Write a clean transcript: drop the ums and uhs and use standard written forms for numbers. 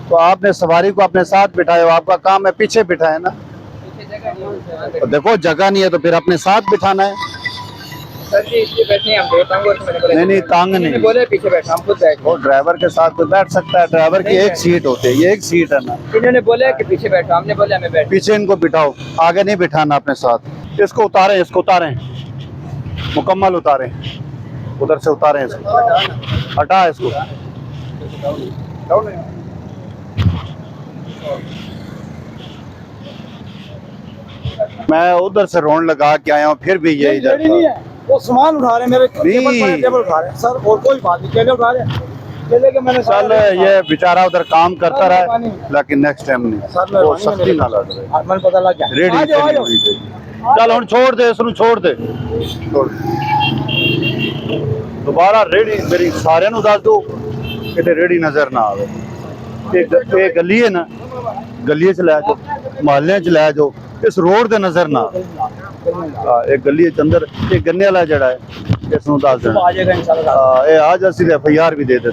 तो आपने सवारी को अपने साथ बिठाए हो, आपका काम है पीछे बिठाए ना। तो देखो जगह नहीं है तो फिर अपने साथ बिठाना है। सर जी इसलिए बैठे हम तंग हो तो मैंने बोला नहीं तांग नहीं, बोले पीछे बैठा हम खुद बैठ वो ड्राइवर के साथ तो बैठ सकता है, ड्राइवर की एक सीट होती है, ये एक सीट है ना। इन्होंने बोला कि पीछे बैठा, हमने बोला हमें बैठ। पीछे इनको बिठाओ, आगे नहीं बिठाना अपने साथ। इसको उतारें, इसको उतारें, मुकम्मल उतारें, उधर से उतारें इसको, हटा इसको। मैं उधर से रोन लगा के आया हूँ, फिर भी ये इधर नहीं है, वो सामान उठा रहे मेरे टेबल उठा रहे सर, और कोई बात नहीं, केले उठा रहे केले के मैंने चल ये बेचारा उधर काम करता रहा, लेकिन नेक्स्ट टाइम नहीं, वो सख्ती ना लड़ रहे। मैंने पता लग गया। रेडी चल हम छोड़ दे, इसनू छोड़ दे, छोड़ दोबारा रेडी मेरी सारे नु दस दो कि रेडी नजर ना आवे। ये गली है ना, गली च लै जाओ, मोहल्ले च लै जाओ, इस रोड दे नजर ना आवे। एक गली च अंदर ये गन्ने वाला जड़ा है, इसनू दस देना। आ जाएगा इंशाल्लाह। आज असि FIR भी दे दे।